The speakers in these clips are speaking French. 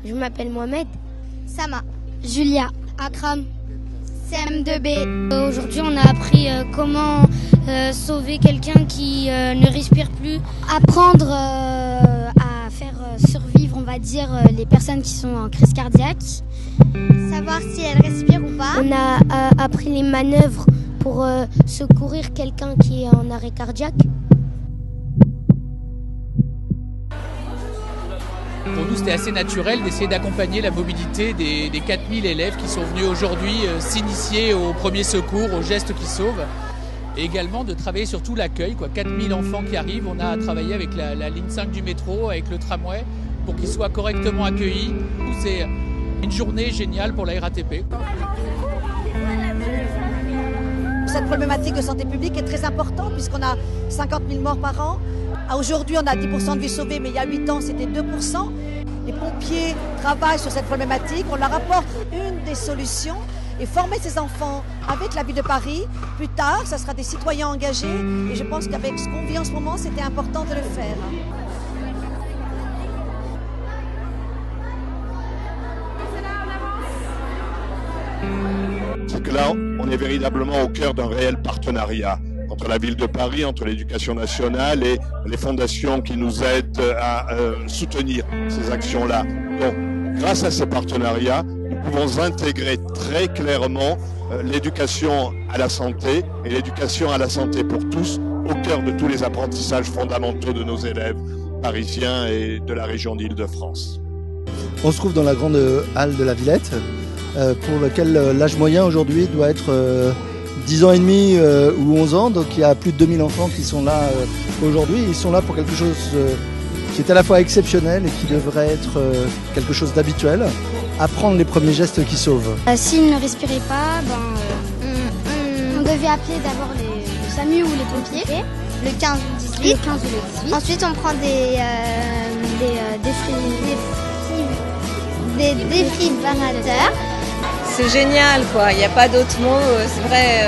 Je m'appelle Mohamed. Sama. Julia. Akram. CM2B. Aujourd'hui, on a appris comment sauver quelqu'un qui ne respire plus. Apprendre à faire survivre, on va dire, les personnes qui sont en crise cardiaque. Savoir si elles respirent ou pas. On a appris les manœuvres pour secourir quelqu'un qui est en arrêt cardiaque. Pour nous, c'était assez naturel d'essayer d'accompagner la mobilité des 4000 élèves qui sont venus aujourd'hui s'initier aux premiers secours, aux gestes qui sauvent. Et également de travailler sur tout l'accueil. 4000 enfants qui arrivent, on a travaillé avec la ligne 5 du métro, avec le tramway, pour qu'ils soient correctement accueillis. C'est une journée géniale pour la RATP. Cette problématique de santé publique est très importante puisqu'on a 50 000 morts par an. Aujourd'hui, on a 10% de vies sauvées, mais il y a 8 ans, c'était 2%. Les pompiers travaillent sur cette problématique. On leur apporte une des solutions. Et former ces enfants avec la ville de Paris, plus tard, ça sera des citoyens engagés. Et je pense qu'avec ce qu'on vit en ce moment, c'était important de le faire. C'est que là, on est véritablement au cœur d'un réel partenariat entre la ville de Paris, entre l'éducation nationale et les fondations qui nous aident à soutenir ces actions-là. Donc, grâce à ces partenariats, nous pouvons intégrer très clairement l'éducation à la santé et l'éducation à la santé pour tous au cœur de tous les apprentissages fondamentaux de nos élèves parisiens et de la région d'Île-de-France. On se trouve dans la grande halle de la Villette, pour laquelle l'âge moyen aujourd'hui doit être 10 ans et demi ou 11 ans. Donc il y a plus de 2000 enfants qui sont là aujourd'hui. Ils sont là pour quelque chose qui est à la fois exceptionnel et qui devrait être quelque chose d'habituel. Apprendre les premiers gestes qui sauvent. S'ils ne respiraient pas, on devait appeler d'abord le SAMU ou les pompiers. Le 15 ou le 18. Ensuite, on prend des défibrillateurs. C'est génial, quoi. Il n'y a pas d'autre mot. C'est vrai,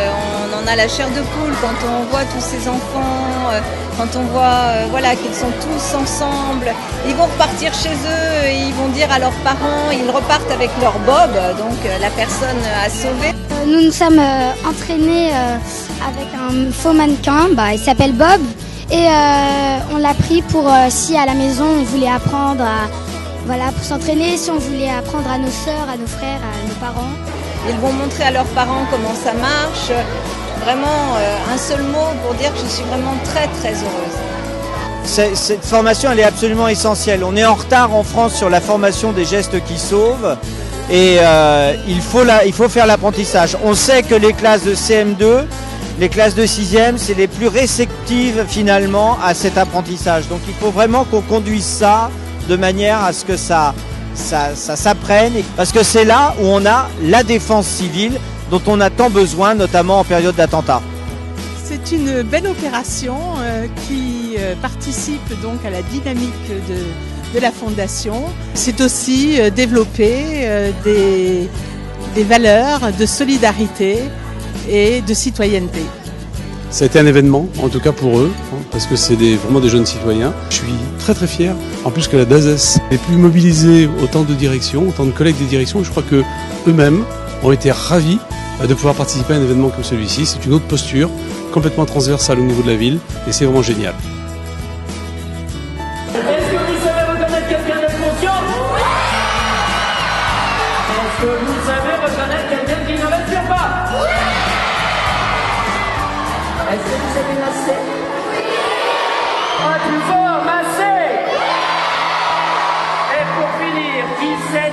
on en a la chair de poule quand on voit tous ces enfants, quand on voit voilà, qu'ils sont tous ensemble. Ils vont repartir chez eux, et ils vont dire à leurs parents, ils repartent avec leur bob, donc la personne à sauver. Nous nous sommes entraînés avec un faux mannequin, il s'appelle Bob. Et on l'a pris pour si à la maison on voulait apprendre pour s'entraîner, si on voulait apprendre à nos sœurs, à nos frères, à nos parents. Ils vont montrer à leurs parents comment ça marche. Vraiment, un seul mot pour dire que je suis vraiment très très heureuse. Cette formation, elle est absolument essentielle. On est en retard en France sur la formation des gestes qui sauvent. Et il faut faire l'apprentissage. On sait que les classes de CM2, les classes de 6e, c'est les plus réceptives finalement à cet apprentissage. Donc il faut vraiment qu'on conduise ça de manière à ce que ça s'apprenne, parce que c'est là où on a la défense civile dont on a tant besoin, notamment en période d'attentat. C'est une belle opération qui participe donc à la dynamique de la Fondation. C'est aussi développer des valeurs de solidarité et de citoyenneté. Ça a été un événement, en tout cas pour eux, parce que c'est vraiment des jeunes citoyens. Je suis très très fier, en plus que la DASES ait pu mobiliser autant de directions, autant de collègues des directions. Je crois que eux-mêmes ont été ravis de pouvoir participer à un événement comme celui-ci. C'est une autre posture, complètement transversale au niveau de la ville, et c'est vraiment génial. Est-ce que vous savez reconnaître quelqu'un d'être conscient? Est-ce que vous savez reconnaître quelqu'un qui ne respire pas? Est-ce que vous savez masser? Ah, plus fort, masser! Et pour finir, qui sait